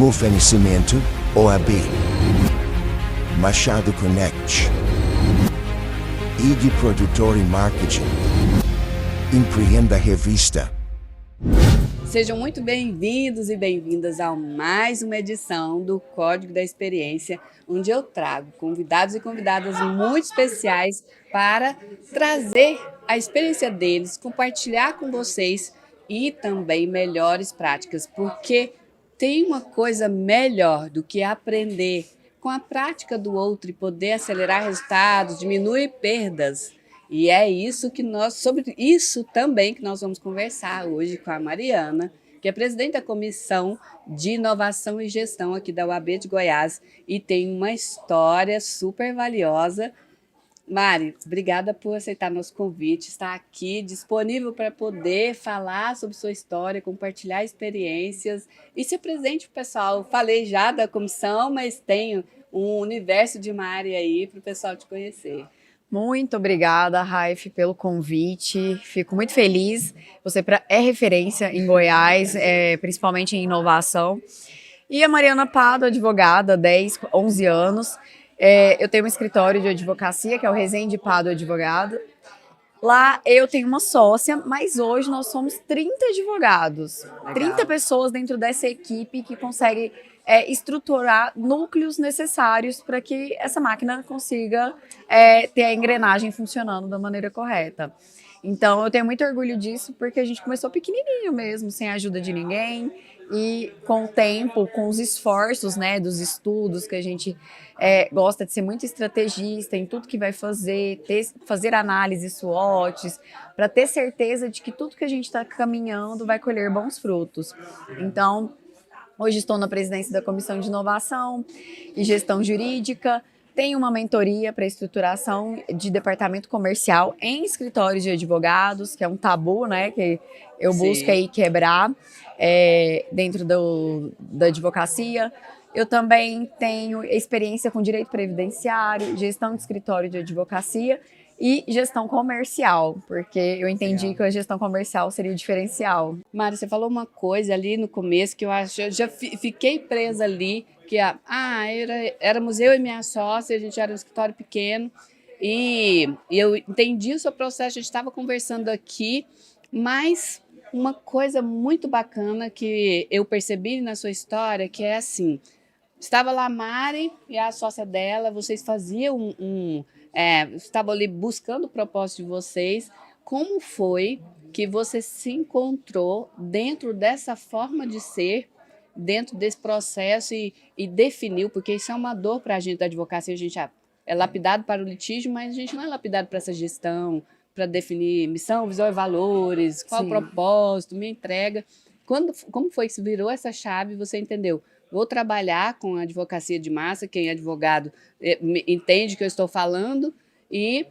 Oferecimento OAB, Machado Connect, IG Produtor e Marketing, Empreenda Revista. Sejam muito bem-vindos e bem-vindas a mais uma edição do Código da Experiência, onde eu trago convidados e convidadas muito especiais para trazer a experiência deles, compartilhar com vocês e também melhores práticas, porque tem uma coisa melhor do que aprender com a prática do outro e poder acelerar resultados, diminuir perdas. E é isso que sobre isso também que nós vamos conversar hoje com a Mariana, que é presidente da Comissão de Inovação e Gestão aqui da UAB de Goiás e tem uma história super valiosa. Mari, obrigada por aceitar nosso convite, estar aqui disponível para poder falar sobre sua história, compartilhar experiências e ser presente para o pessoal. Falei já da comissão, mas tenho um universo de Mari aí para o pessoal te conhecer. Muito obrigada, Raif, pelo convite. Fico muito feliz. Você é referência em Goiás, principalmente em inovação. E a Mariana Pado, advogada, 10, 11 anos. Eu tenho um escritório de advocacia, que é o Resende Pado Advogado. Lá eu tenho uma sócia, mas hoje nós somos 30 advogados. Legal. 30 pessoas dentro dessa equipe que consegue estruturar núcleos necessários para que essa máquina consiga ter a engrenagem funcionando da maneira correta. Então eu tenho muito orgulho disso, porque a gente começou pequenininho mesmo, sem a ajuda de ninguém. E com o tempo, com os esforços, né, dos estudos, que a gente gosta de ser muito estrategista em tudo que vai fazer, fazer análises SWOTs, para ter certeza de que tudo que a gente está caminhando vai colher bons frutos. Então, hoje estou na presidência da Comissão de Inovação e Gestão Jurídica. Tenho uma mentoria para estruturação de departamento comercial em escritórios de advogados, que é um tabu, né, que eu busco aí quebrar dentro da advocacia. Eu também tenho experiência com direito previdenciário, gestão de escritório de advocacia e gestão comercial, porque eu entendi que a gestão comercial seria o diferencial. Mari, você falou uma coisa ali no começo que eu acho, eu já fiquei presa ali, que éramos eu e minha sócia, a gente era um escritório pequeno, e eu entendi o seu processo, a gente estava conversando aqui, mas uma coisa muito bacana que eu percebi na sua história, que é assim, estava lá a Mari e a sócia dela, vocês faziam estavam ali buscando o propósito de vocês. Como foi que você se encontrou dentro dessa forma de ser, dentro desse processo e definiu, porque isso é uma dor para a gente da advocacia, a gente é lapidado para o litígio, mas a gente não é lapidado para essa gestão, para definir missão, visão e valores, qual o propósito, minha entrega. Como foi que se virou essa chave e você entendeu? Vou trabalhar com a advocacia de massa, quem é advogado entende o que eu estou falando, e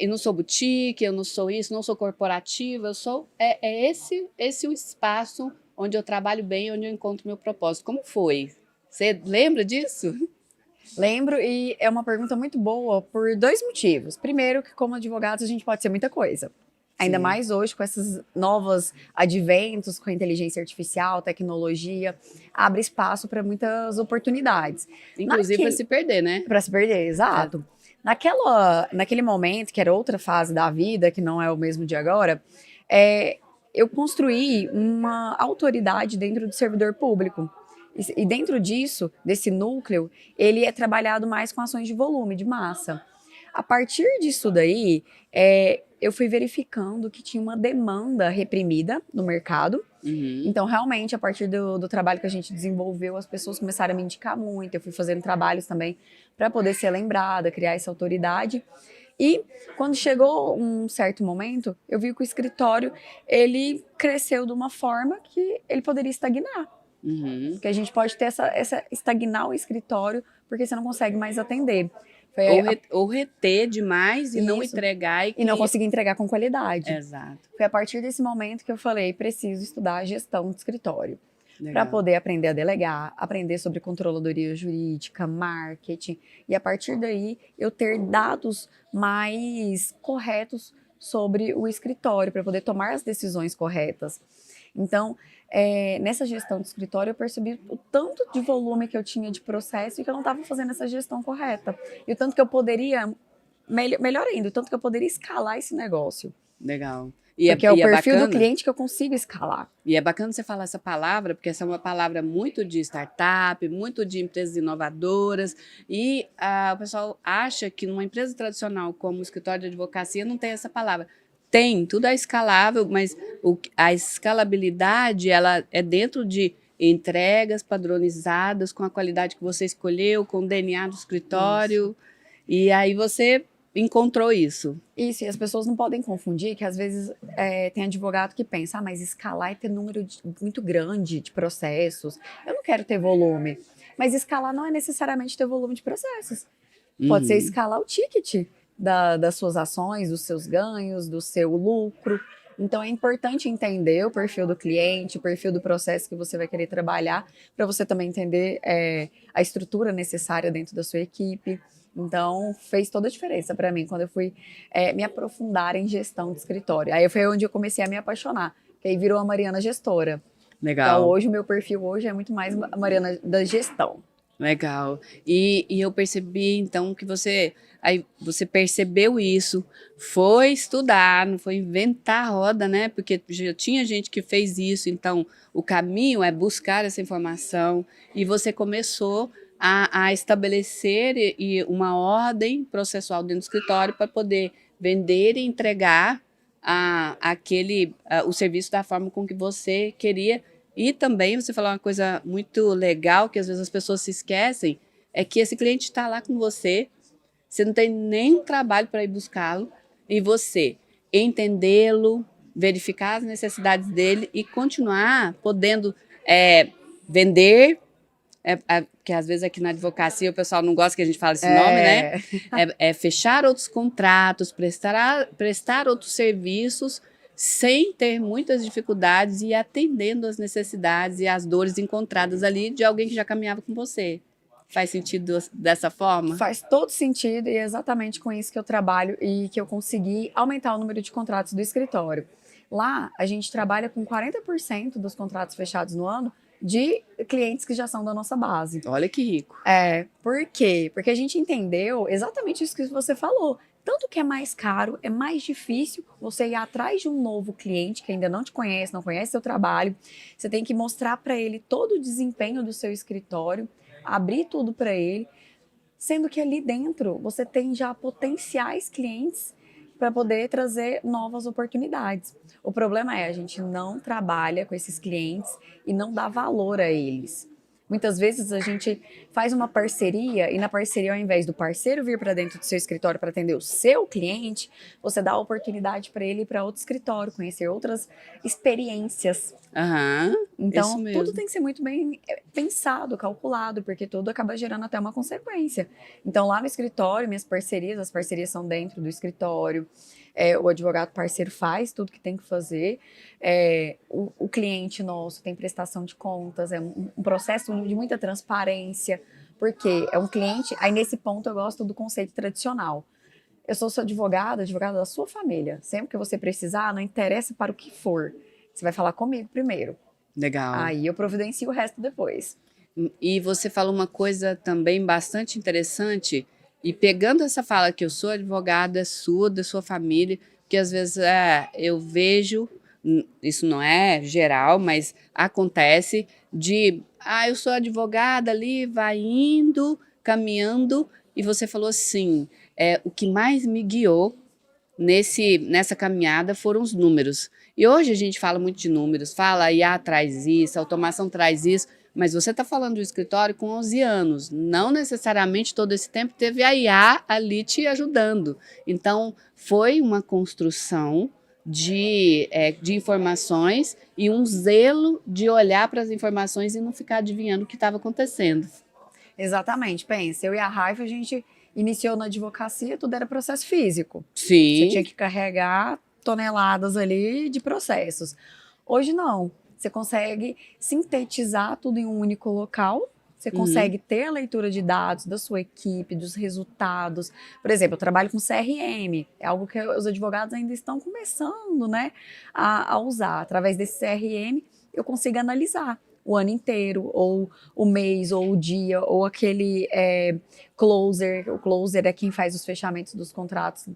não sou boutique, eu não sou isso, não sou corporativa, eu sou esse o espaço onde eu trabalho bem, onde eu encontro meu propósito. Como foi? Você lembra disso? Lembro, e é uma pergunta muito boa por dois motivos. Primeiro, que como advogados a gente pode ser muita coisa. Ainda mais hoje, com esses novos adventos, com a inteligência artificial, tecnologia, abre espaço para muitas oportunidades. Inclusive para se perder, né? Para se perder, exato. Naquele momento, que era outra fase da vida, que não é o mesmo de agora, eu construí uma autoridade dentro do servidor público. E dentro disso, desse núcleo, ele é trabalhado mais com ações de volume, de massa. A partir disso daí, eu fui verificando que tinha uma demanda reprimida no mercado. Uhum. Então, realmente, a partir do trabalho que a gente desenvolveu, as pessoas começaram a me indicar muito. Eu fui fazendo trabalhos também para poder ser lembrada, criar essa autoridade. E quando chegou um certo momento, eu vi que o escritório ele cresceu de uma forma que ele poderia estagnar. Uhum. Que a gente pode ter estagnar o escritório porque você não consegue mais atender. Ou reter demais e não entregar. E não conseguir entregar com qualidade. Exato. Foi a partir desse momento que eu falei, preciso estudar gestão de escritório. Para poder aprender a delegar, aprender sobre controladoria jurídica, marketing. E a partir daí, eu ter dados mais corretos sobre o escritório, para poder tomar as decisões corretas. Então, nessa gestão de escritório, eu percebi o tanto de volume que eu tinha de processo e que eu não estava fazendo essa gestão correta. E o tanto que eu poderia, melhor ainda, o tanto que eu poderia escalar esse negócio. Legal. Porque é o perfil do bacana, cliente que eu consigo escalar. e é bacana você falar essa palavra, porque essa é uma palavra muito de startup, muito de empresas inovadoras, e o pessoal acha que numa empresa tradicional como o escritório de advocacia não tem essa palavra. Tem, tudo é escalável, mas a escalabilidade ela é dentro de entregas padronizadas, com a qualidade que você escolheu, com o DNA do escritório, e aí você encontrou isso. Isso, e as pessoas não podem confundir que às vezes tem advogado que pensa, mas escalar é ter número muito grande de processos. Eu não quero ter volume. Mas escalar não é necessariamente ter volume de processos. Pode ser escalar o ticket das suas ações, dos seus ganhos, do seu lucro. Então é importante entender o perfil do cliente, o perfil do processo que você vai querer trabalhar, para você também entender a estrutura necessária dentro da sua equipe. Então, fez toda a diferença para mim quando eu fui me aprofundar em gestão de escritório. Aí foi onde eu comecei a me apaixonar, que aí virou a Mariana Gestora. Legal. Então, hoje, o meu perfil hoje é muito mais a Mariana da gestão. Legal. E eu percebi, então, que você percebeu isso, foi estudar, não foi inventar a roda, né? Porque já tinha gente que fez isso, então o caminho é buscar essa informação, e você começou a estabelecer uma ordem processual dentro do escritório para poder vender e entregar o serviço da forma com que você queria. E também você falou uma coisa muito legal, que às vezes as pessoas se esquecem, é que esse cliente está lá com você não tem nem trabalho para ir buscá-lo, e você entendê-lo, verificar as necessidades dele e continuar podendo vender. Porque às vezes aqui na advocacia o pessoal não gosta que a gente fale esse nome, né? Fechar outros contratos, prestar outros serviços sem ter muitas dificuldades e atendendo as necessidades e as dores encontradas ali de alguém que já caminhava com você. Faz sentido dessa forma? Faz todo sentido, e é exatamente com isso que eu trabalho e que eu consegui aumentar o número de contratos do escritório. Lá, a gente trabalha com 40% dos contratos fechados no ano de clientes que já são da nossa base. Olha que rico. Por quê? Porque a gente entendeu exatamente isso que você falou. Tanto que é mais caro, é mais difícil você ir atrás de um novo cliente que ainda não te conhece, não conhece seu trabalho. Você tem que mostrar para ele todo o desempenho do seu escritório, abrir tudo para ele, sendo que ali dentro você tem já potenciais clientes para poder trazer novas oportunidades. O problema é a gente não trabalha com esses clientes e não dá valor a eles. Muitas vezes a gente faz uma parceria e na parceria, ao invés do parceiro vir para dentro do seu escritório para atender o seu cliente, você dá a oportunidade para ele ir para outro escritório, conhecer outras experiências. Então, tudo tem que ser muito bem pensado, calculado, porque tudo acaba gerando até uma consequência. Então, lá no escritório, as parcerias são dentro do escritório. O advogado parceiro faz tudo que tem que fazer, o cliente nosso tem prestação de contas, é um processo de muita transparência, porque é um cliente, aí nesse ponto eu gosto do conceito tradicional. Eu sou sua advogada da sua família, sempre que você precisar, não interessa para o que for, você vai falar comigo primeiro. Legal. Aí eu providencio o resto depois. E você falou uma coisa também bastante interessante, e pegando essa fala que eu sou advogada sua, da sua família, que às vezes eu vejo, isso não é geral, mas acontece eu sou advogada ali, vai indo, caminhando, e você falou assim, o que mais me guiou nessa caminhada foram os números. E hoje a gente fala muito de números, fala a IA traz isso, a automação traz isso, mas você está falando do escritório com 11 anos, não necessariamente todo esse tempo teve a IA ali te ajudando. Então, foi uma construção de informações e um zelo de olhar para as informações e não ficar adivinhando o que estava acontecendo. Exatamente, pensa, eu e a Raifa, a gente iniciou na advocacia, tudo era processo físico. Sim. Você tinha que carregar toneladas ali de processos. Hoje não. Você consegue sintetizar tudo em um único local, Você consegue ter a leitura de dados da sua equipe, dos resultados. Por exemplo, eu trabalho com CRM, é algo que os advogados ainda estão começando, né, a usar. Através desse CRM, eu consigo analisar o ano inteiro, ou o mês, ou o dia, ou aquele closer. O closer é quem faz os fechamentos dos contratos,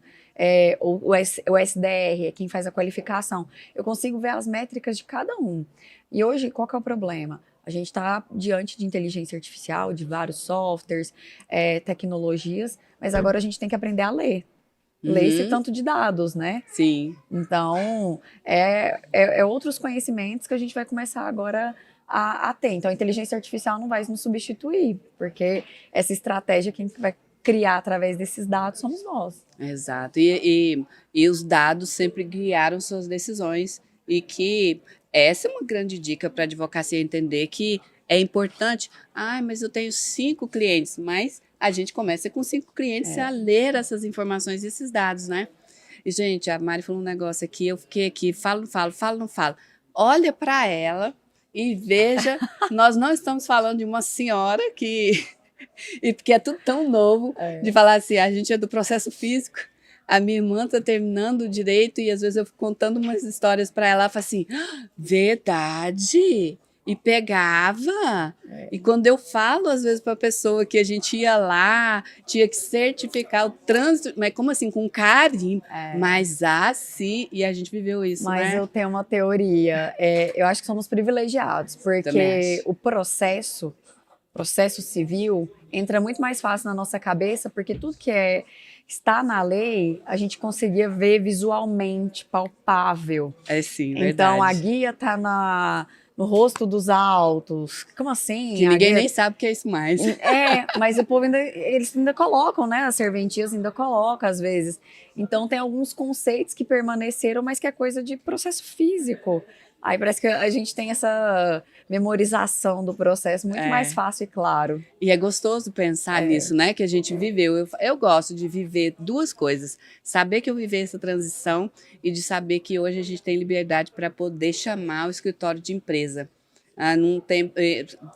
o SDR é quem faz a qualificação. Eu consigo ver as métricas de cada um. E hoje, qual que é o problema? A gente está diante de inteligência artificial, de vários softwares, tecnologias, mas agora a gente tem que aprender a ler. Ler esse tanto de dados, né? Sim. Então, é outros conhecimentos que a gente vai começar agora a ter. Então, a inteligência artificial não vai nos substituir, porque essa estratégia quem vai criar através desses dados somos nós. Exato. E os dados sempre guiaram suas decisões e que essa é uma grande dica para a advocacia entender que é importante. Ah, mas eu tenho 5 clientes, mas a gente começa com 5 clientes a ler essas informações e esses dados, né? E, gente, a Mari falou um negócio aqui, eu fiquei aqui, falo, não falo, falo, não falo. Olha para ela e veja, nós não estamos falando de uma senhora que e porque é tudo tão novo, de falar assim, a gente é do processo físico, a minha irmã está terminando o direito e às vezes eu fico contando umas histórias para ela, ela fala assim, verdade? E pegava. E quando eu falo, às vezes, para a pessoa que a gente ia lá, tinha que certificar o trânsito, mas como assim? Com carinho. Mas assim, e a gente viveu isso, Mas né? eu tenho uma teoria, eu acho que somos privilegiados, porque o processo civil entra muito mais fácil na nossa cabeça, porque tudo que está na lei, a gente conseguia ver visualmente, palpável. É sim, verdade. Então, a guia está no rosto dos autos. Como assim? Que ninguém nem sabe o que é isso mais. Mas o povo eles ainda colocam, né? As serventias ainda colocam, às vezes. Então, tem alguns conceitos que permaneceram, mas que é coisa de processo físico. Aí parece que a gente tem essa memorização do processo muito mais fácil e claro. E é gostoso pensar nisso, né? Que a gente viveu. Eu gosto de viver duas coisas. Saber que eu vivi essa transição e de saber que hoje a gente tem liberdade para poder chamar o escritório de empresa.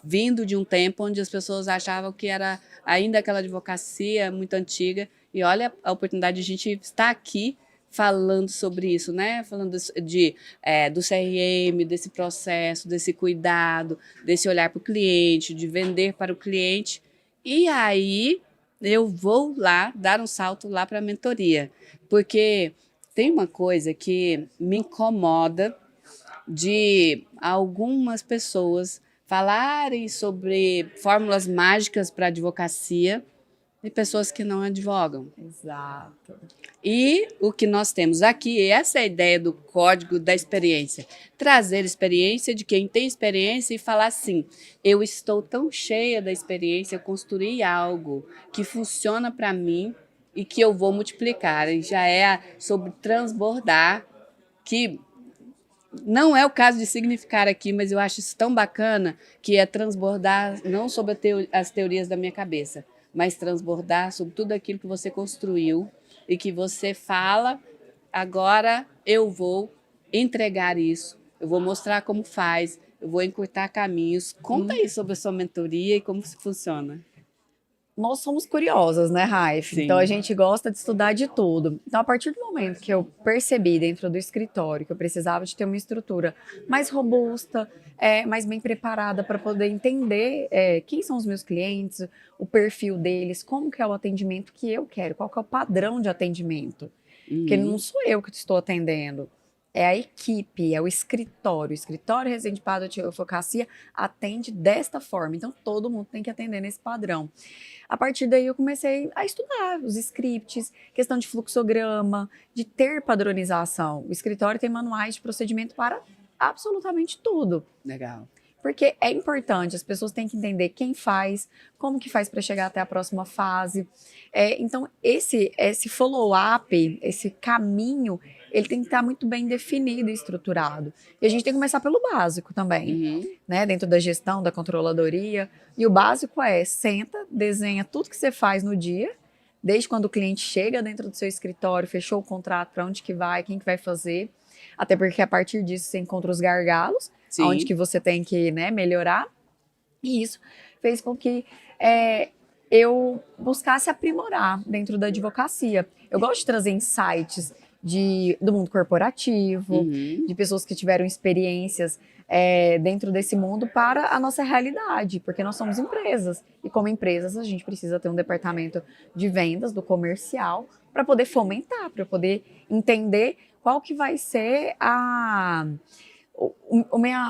Vindo de um tempo onde as pessoas achavam que era ainda aquela advocacia muito antiga. E olha a oportunidade de a gente estar aqui falando sobre isso, né? Falando do CRM, desse processo, desse cuidado, desse olhar para o cliente, de vender para o cliente. E aí eu vou lá dar um salto lá para a mentoria, porque tem uma coisa que me incomoda de algumas pessoas falarem sobre fórmulas mágicas para advocacia e pessoas que não advogam. Exato. E o que nós temos aqui, essa é a ideia do código da experiência. Trazer experiência de quem tem experiência e falar assim, eu estou tão cheia da experiência, eu construí algo que funciona para mim e que eu vou multiplicar. E já é sobre transbordar, que não é o caso de significar aqui, mas eu acho isso tão bacana, que é transbordar não sobre as teorias da minha cabeça, mas transbordar sobre tudo aquilo que você construiu e que você fala, agora eu vou entregar isso, eu vou mostrar como faz, eu vou encurtar caminhos. Conta aí sobre a sua mentoria e como funciona. Nós somos curiosas, né, Raif? Sim. Então a gente gosta de estudar de tudo. Então, a partir do momento que eu percebi dentro do escritório que eu precisava de ter uma estrutura mais robusta, mais bem preparada para poder entender quem são os meus clientes, o perfil deles, como que é o atendimento que eu quero, qual que é o padrão de atendimento. Porque não sou eu que estou atendendo. É a equipe, é o escritório. O escritório Rezende Prado Advocacia atende desta forma. Então, todo mundo tem que atender nesse padrão. A partir daí, eu comecei a estudar os scripts, questão de fluxograma, de ter padronização. O escritório tem manuais de procedimento para absolutamente tudo. Legal. Porque é importante, as pessoas têm que entender quem faz, como que faz para chegar até a próxima fase. Então, esse follow-up, esse caminho, ele tem que estar muito bem definido e estruturado. E a gente tem que começar pelo básico também, né? Dentro da gestão, da controladoria. E o básico senta, desenha tudo que você faz no dia, desde quando o cliente chega dentro do seu escritório, fechou o contrato, para onde que vai, quem que vai fazer. Até porque a partir disso você encontra os gargalos, onde que você tem que melhorar. E isso fez com que eu buscasse aprimorar dentro da advocacia. Eu gosto de trazer insights do mundo corporativo, Uhum. de pessoas que tiveram experiências dentro desse mundo para a nossa realidade, porque nós somos empresas. E como empresas, a gente precisa ter um departamento de vendas, do comercial, para poder fomentar, para poder entender qual que vai ser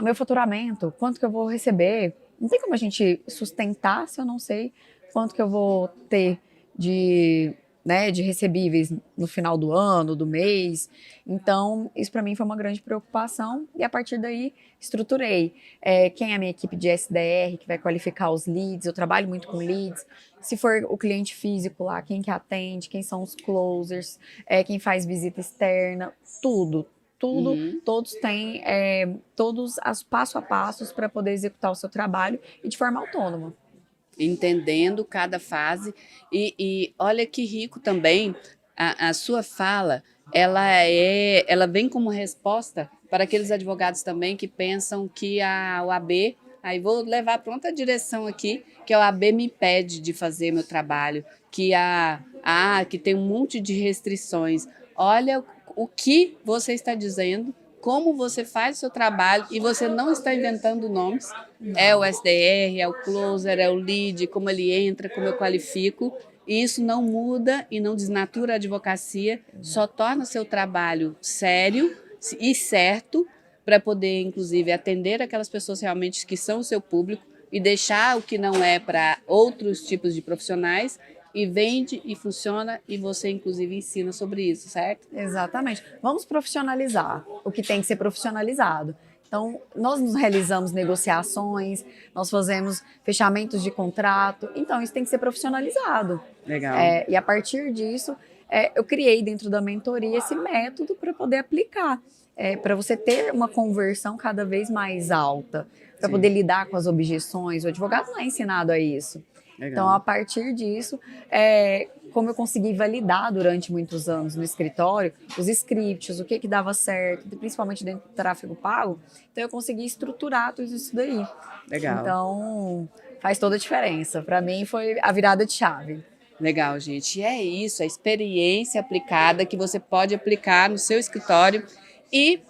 meu faturamento, quanto que eu vou receber. Não tem como a gente sustentar se eu não sei quanto que eu vou ter de recebíveis no final do ano, do mês. Então, isso para mim foi uma grande preocupação e a partir daí estruturei quem é a minha equipe de SDR, que vai qualificar os leads, eu trabalho muito com leads. Se for o cliente físico lá, quem que atende, quem são os closers, quem faz visita externa, tudo, Uhum. todos têm todos os passo a passos para poder executar o seu trabalho e de forma autônoma. Entendendo cada fase. E olha que rico também a sua fala, ela vem como resposta para aqueles advogados também que pensam que a OAB, aí vou levar para outra direção aqui, que a OAB me impede de fazer meu trabalho, que tem um monte de restrições. Olha o que você está dizendo, como você faz o seu trabalho e você não está inventando nomes. É o SDR, é o closer, é o lead, como ele entra, como eu qualifico. E isso não muda e não desnatura a advocacia, só torna seu trabalho sério e certo para poder, inclusive, atender aquelas pessoas realmente que são o seu público e deixar o que não é para outros tipos de profissionais e vende e funciona e você, inclusive, ensina sobre isso, certo? Exatamente. Vamos profissionalizar o que tem que ser profissionalizado. Então, nós nos realizamos negociações, nós fazemos fechamentos de contrato, então isso tem que ser profissionalizado. Legal. E a partir disso, eu criei dentro da mentoria esse método para poder aplicar, para você ter uma conversão cada vez mais alta, para poder lidar com as objeções. O advogado não é ensinado a isso. Legal. Então, a partir disso, como eu consegui validar durante muitos anos no escritório, os scripts, o que dava certo, principalmente dentro do tráfego pago, então eu consegui estruturar tudo isso daí. Legal. Então, faz toda a diferença. Para mim, foi a virada de chave. Legal, gente. E é isso, a experiência aplicada que você pode aplicar no seu escritório e,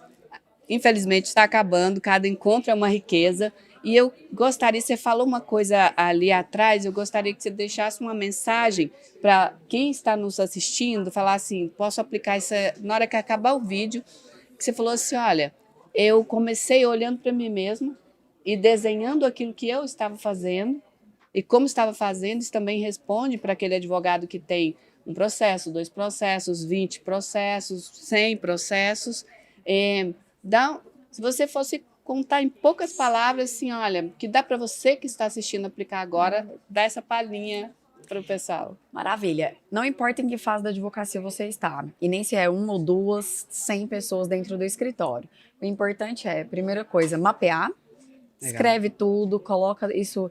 infelizmente, está acabando, cada encontro é uma riqueza. E eu gostaria, você falou uma coisa ali atrás, eu gostaria que você deixasse uma mensagem para quem está nos assistindo, falar assim, posso aplicar isso na hora que acabar o vídeo, que você falou assim, olha, eu comecei olhando para mim mesmo e desenhando aquilo que eu estava fazendo, e como estava fazendo, isso também responde para aquele advogado que tem um processo, 2 processos, 20 processos, 100 processos. Se você fosse contar em poucas palavras, assim, olha, que dá para você que está assistindo aplicar agora, dá essa palhinha para o pessoal. Maravilha. Não importa em que fase da advocacia você está, e nem se é 1 ou 2, 100 pessoas dentro do escritório. O importante primeira coisa, mapear. Legal. Escreve tudo, coloca isso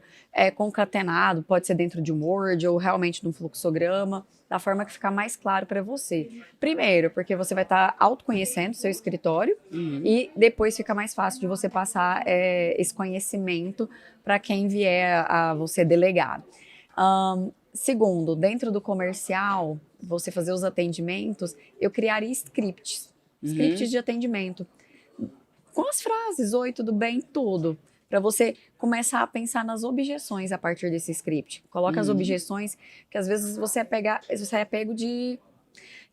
concatenado, pode ser dentro de um Word ou realmente de um fluxograma, da forma que ficar mais claro para você. Primeiro, porque você vai estar autoconhecendo seu escritório e depois fica mais fácil de você passar esse conhecimento para quem vier a você delegar. Segundo, dentro do comercial, você fazer os atendimentos, eu criaria scripts de atendimento. Com as frases, oi, tudo bem, tudo. Para você começar a pensar nas objeções a partir desse script. Coloca as objeções, que às vezes você é pego de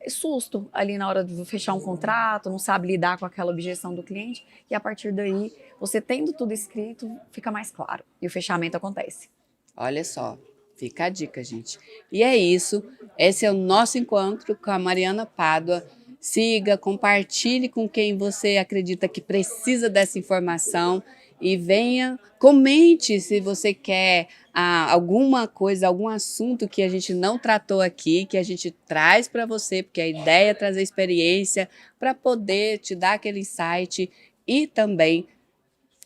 susto ali na hora de fechar um contrato, não sabe lidar com aquela objeção do cliente, e a partir daí, você tendo tudo escrito, fica mais claro, e o fechamento acontece. Olha só, fica a dica, gente. E é isso, esse é o nosso encontro com a Mariana Pádua. Siga, compartilhe com quem você acredita que precisa dessa informação e venha, comente se você quer alguma coisa, algum assunto que a gente não tratou aqui, que a gente traz para você, porque a ideia é trazer experiência para poder te dar aquele insight e também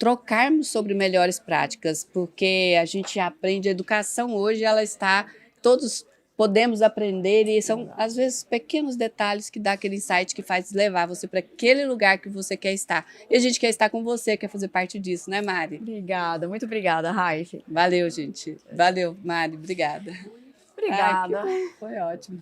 trocarmos sobre melhores práticas, porque a gente aprende, a educação hoje, ela está, todos podemos aprender e são, às vezes, pequenos detalhes que dá aquele insight que faz levar você para aquele lugar que você quer estar. E a gente quer estar com você, quer fazer parte disso, né, Mari? Obrigada, muito obrigada, Raif. Valeu, gente. Valeu, Mari. Obrigada. Obrigada. Ai, que bom. Foi ótimo.